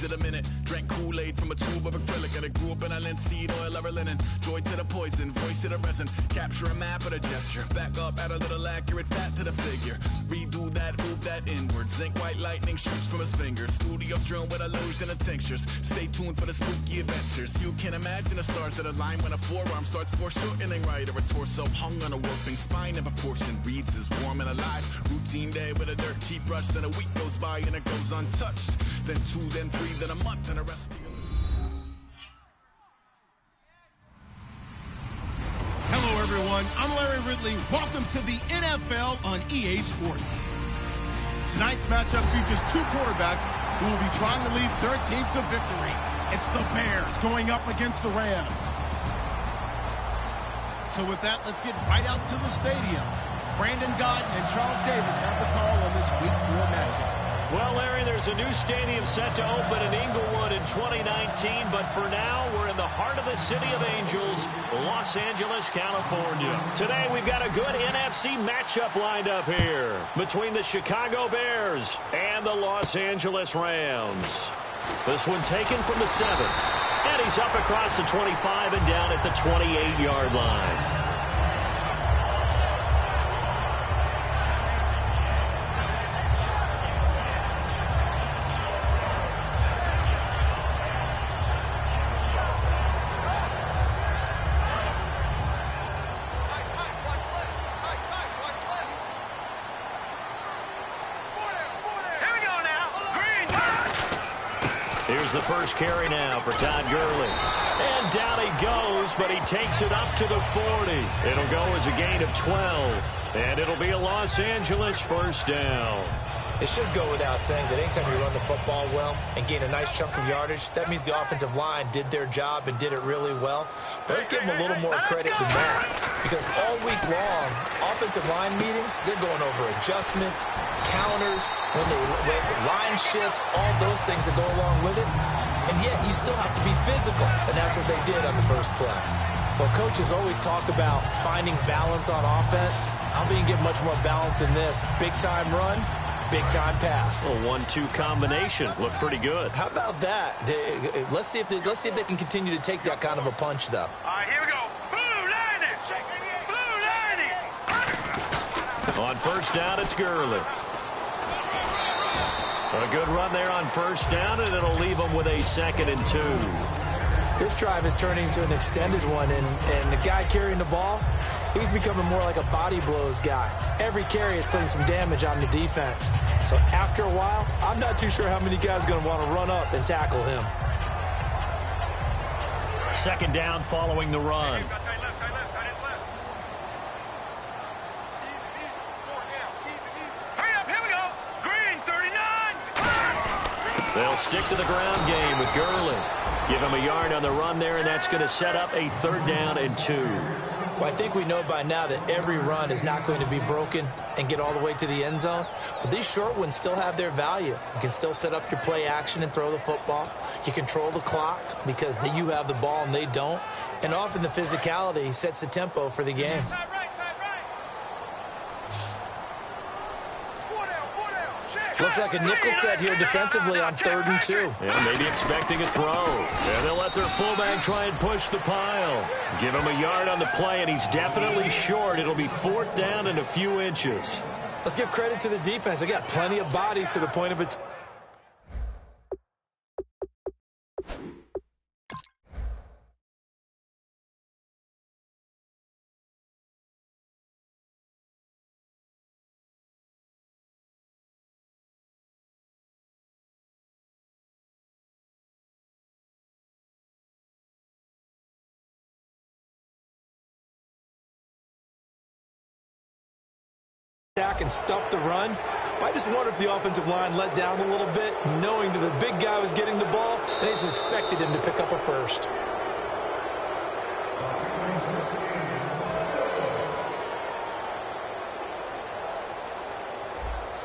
it a minute. Drank Kool-Aid from a tube of acrylic, and I grew up in a linseed oil ever linen. Joy to the poison, voice to the resin. Capture a map of a gesture. Back up, add a little accurate fat to the figure. Redo that, move that inward. Zinc white lightning shoots from his fingers. Studio strewn with a lotion and tinctures. Stay tuned for the spooky adventures. You can imagine the stars that align when a forearm starts foreshortening right, or a torso hung on a warping spine in proportion. Reads as warm and alive. Routine day with a dirt cheap brush. Then a week goes by and it goes untouched. Then 2, then 3, then a month, and the rest of you. Hello, everyone. I'm Larry Ridley. Welcome to the NFL on EA Sports. Tonight's matchup features two quarterbacks who will be trying to lead their team to victory. It's the Bears going up against the Rams. So with that, let's get right out to the stadium. Brandon Godden and Charles Davis have the call on this Week 4 matchup. Well, Larry, there's a new stadium set to open in Inglewood in 2019, but for now, we're in the heart of the City of Angels, Los Angeles, California. Today, we've got a good NFC matchup lined up here between the Chicago Bears and the Los Angeles Rams. This one taken from the 7th, and he's up across the 25 and down at the 28-yard line. Here's the first carry now for Todd Gurley. And down he goes, but he takes it up to the 40. It'll go as a gain of 12. And it'll be a Los Angeles first down. It should go without saying that anytime you run the football well and gain a nice chunk of yardage, that means the offensive line did their job and did it really well. But let's give them a little more credit than that. Because all week long, offensive line meetings, they're going over adjustments, counters, when line shifts, all those things that go along with it. And yet, you still have to be physical. And that's what they did on the first play. Well, coaches always talk about finding balance on offense. I don't think you get much more balance than this. Big-time run, big-time pass. A 1-2 combination. Looked pretty good. How about that? Let's see if they can continue to take that kind of a punch, though. All right, here we go. Blue Lightning! Blue Lightning! On first down, it's Gurley. A good run there on first down, and it'll leave them with a 2nd and 2. This drive is turning into an extended one, and the guy carrying the ball, he's becoming more like a body blows guy. Every carry is putting some damage on the defense. So after a while, I'm not too sure how many guys are going to want to run up and tackle him. 2nd down following the run. They'll stick to the ground game with Gurley. Give him a yard on the run there, and that's going to set up a 3rd down and 2. Well, I think we know by now that every run is not going to be broken and get all the way to the end zone. But these short ones still have their value. You can still set up your play action and throw the football. You control the clock because you have the ball and they don't. And often the physicality sets the tempo for the game. Looks like a nickel set here defensively on 3rd and 2. Yeah, maybe expecting a throw. And they'll let their fullback try and push the pile. Give him a yard on the play, and he's definitely short. It'll be 4th down and a few inches. Let's give credit to the defense. They got plenty of bodies to the point of it. And stop the run. But I just wonder if the offensive line let down a little bit, knowing that the big guy was getting the ball, and they just expected him to pick up a first.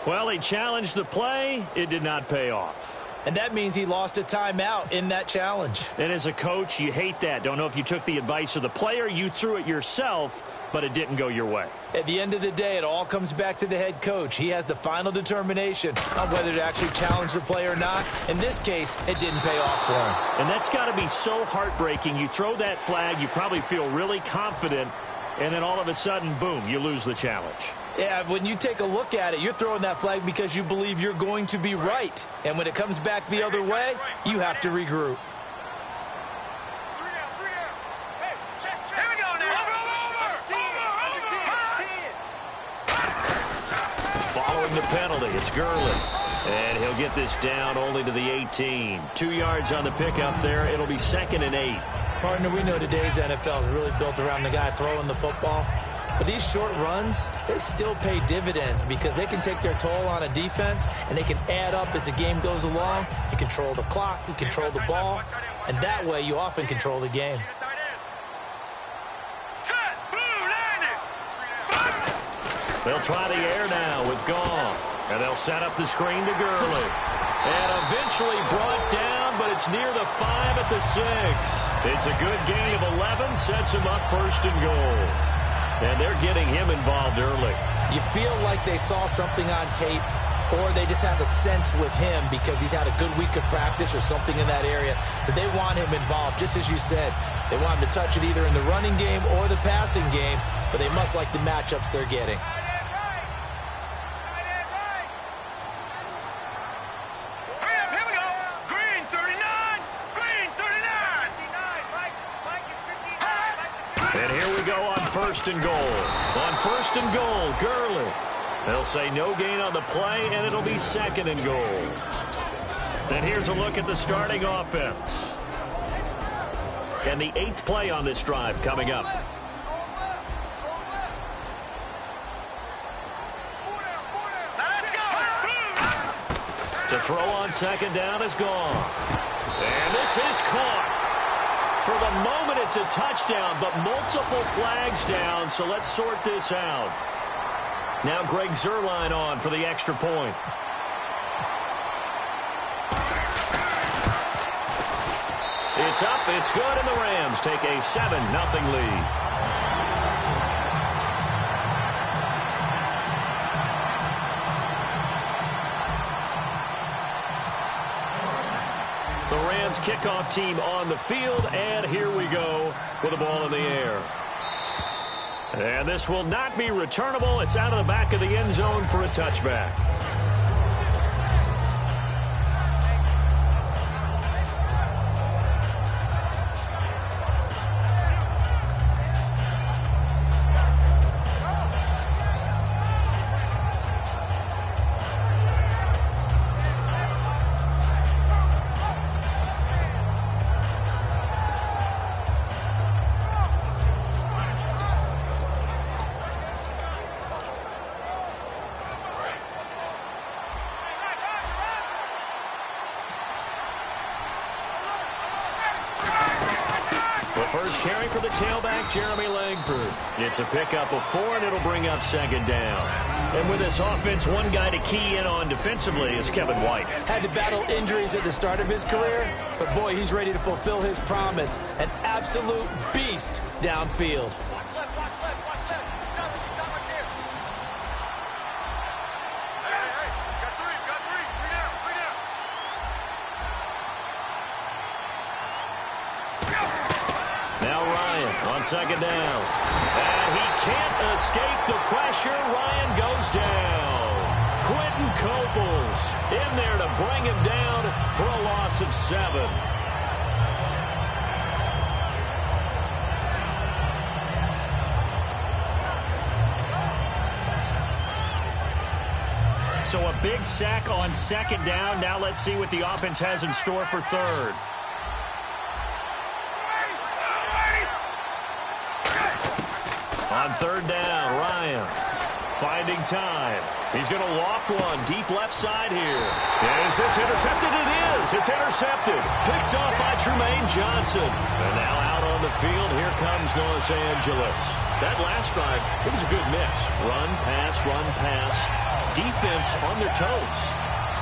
Well, he challenged the play. It did not pay off. And that means he lost a timeout in that challenge. And as a coach, you hate that. Don't know if you took the advice of the player, you threw it yourself, but it didn't go your way. At the end of the day, it all comes back to the head coach. He has the final determination on whether to actually challenge the play or not. In this case, it didn't pay off for him. And that's got to be so heartbreaking. You throw that flag, you probably feel really confident, and then all of a sudden, boom, you lose the challenge. Yeah, when you take a look at it, you're throwing that flag because you believe you're going to be right. And when it comes back the other way, you have to regroup. Following the penalty, it's Gurley. And he'll get this down only to the 18. 2 yards on the pickup there. It'll be 2nd and 8. Partner, we know today's NFL is really built around the guy throwing the football. But these short runs, they still pay dividends because they can take their toll on a defense, and they can add up as the game goes along. You control the clock, you control the ball, and that way you often control the game. They'll try the air now with Goff. And they'll set up the screen to Gurley. And eventually brought down, but it's near the 5 at the 6. It's a good gain of 11, sets him up 1st and goal. And they're getting him involved early. You feel like they saw something on tape, or they just have a sense with him because he's had a good week of practice or something in that area that they want him involved, just as you said. They want him to touch it either in the running game or the passing game, but they must like the matchups they're getting. And here we go on 1st and goal. On 1st and goal, Gurley. They'll say no gain on the play, and it'll be 2nd and goal. And here's a look at the starting offense. And the 8th play on this drive coming up. To throw on 2nd down is gone. And this is caught. For the moment, it's a touchdown, but multiple flags down, so let's sort this out. Now Greg Zuerlein on for the extra point. It's up, it's good, and the Rams take a 7-0 lead. The Rams kickoff team on the field, and here we go with the ball in the air. And this will not be returnable. It's out of the back of the end zone for a touchback. First carry for the tailback, Jeremy Langford. It's a pickup of 4, and it'll bring up 2nd down. And with this offense, one guy to key in on defensively is Kevin White. Had to battle injuries at the start of his career, but boy, he's ready to fulfill his promise. An absolute beast downfield. On 2nd down. And he can't escape the pressure. Ryan goes down. Quentin Coples in there to bring him down for a loss of 7. So a big sack on 2nd down. Now let's see what the offense has in store for 3rd. On 3rd down, Ryan finding time. He's going to loft one deep left side here. And is this intercepted? It is. It's intercepted. Picked up by Trumaine Johnson. And now out on the field, here comes Los Angeles. That last drive, it was a good mix. Run, pass, defense on their toes.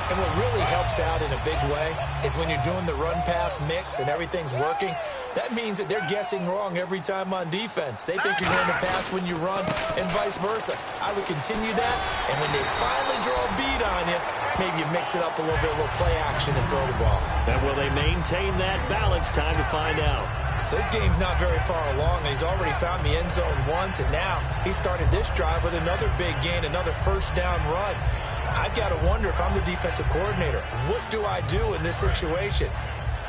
And what really helps out in a big way is when you're doing the run-pass mix and everything's working, that means that they're guessing wrong every time on defense. They think you're going to pass when you run and vice versa. I would continue that, and when they finally draw a beat on you, maybe you mix it up a little bit, a little play action, and throw the ball. And will they maintain that balance? Time to find out. So this game's not very far along, and he's already found the end zone once, and now he started this drive with another big gain, another first down run. I've got to wonder if I'm the defensive coordinator, what do I do in this situation?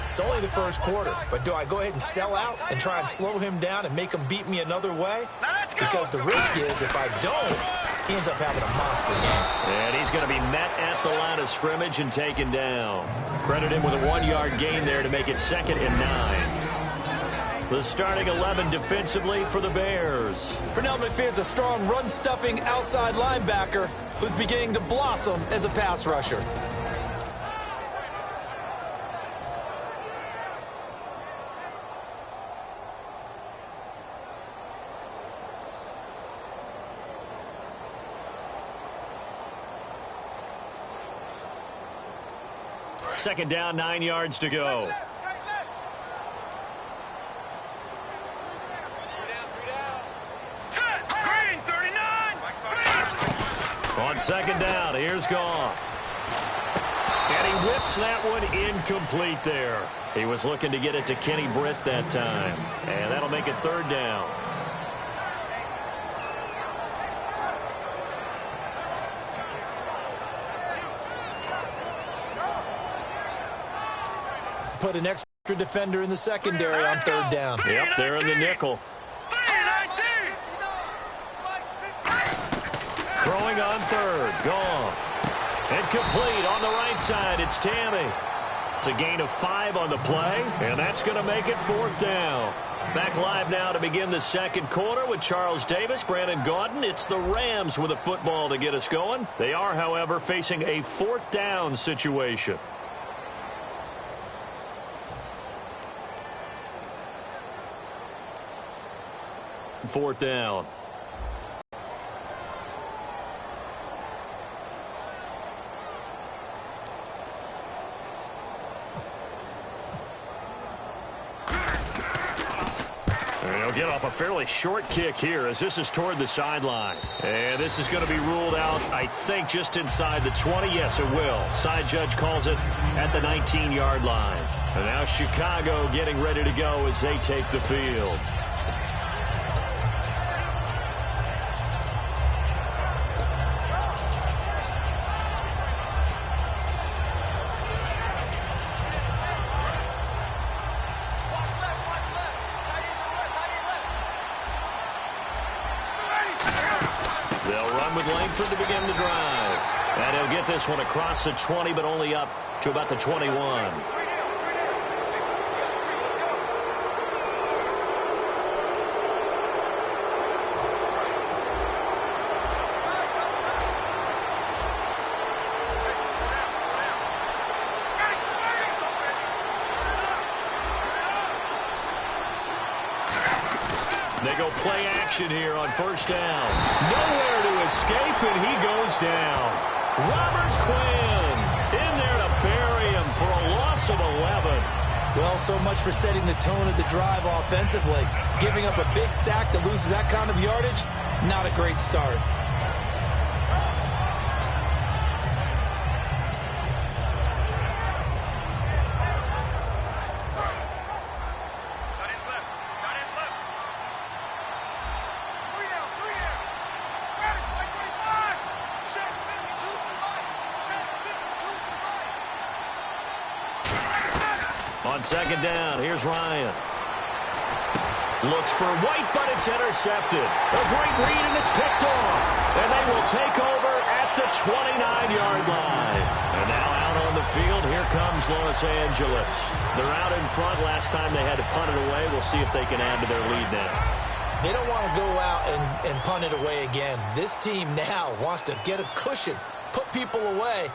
It's only the first quarter, but do I go ahead and sell out and try and slow him down and make him beat me another way? Because the risk is if I don't, he ends up having a monster game. And he's going to be met at the line of scrimmage and taken down. Credit him with a 1-yard gain there to make it 2nd and 9. The starting 11 defensively for the Bears. Pernell McPhee's a strong run-stuffing outside linebacker who's beginning to blossom as a pass rusher. Second down, 9 yards to go. On second down, here's Goff. And he whips that one incomplete there. He was looking to get it to Kenny Britt that time. And that'll make it 3rd down. Put an extra defender in the secondary on 3rd down. Yep, they're in the nickel. Throwing on 3rd, Goff. And complete on the right side, it's Tammy. It's a gain of 5 on the play, and that's going to make it 4th down. Back live now to begin the second quarter with Charles Davis, Brandon Gaudin. It's the Rams with a football to get us going. They are, however, facing a 4th down situation. Fourth down. He'll get off a fairly short kick here as this is toward the sideline. And this is going to be ruled out, I think, just inside the 20. Yes, it will. Side judge calls it at the 19-yard line. And now Chicago getting ready to go as they take the field. To begin the drive. And he'll get this one across the 20, but only up to about the 21. They go play action here on 1st down. Nowhere to escape, and he goes down. Robert Quinn in there to bury him for a loss of 11. Well, so much for setting the tone of the drive offensively. Giving up a big sack that loses that kind of yardage, not a great start. On second down, here's Ryan. Looks for White, but it's intercepted. A great read, and it's picked off. And they will take over at the 29-yard line. And now out on the field, here comes Los Angeles. They're out in front. Last time they had to punt it away. We'll see if they can add to their lead now. They don't want to go out and punt it away again. This team now wants to get a cushion, put people away,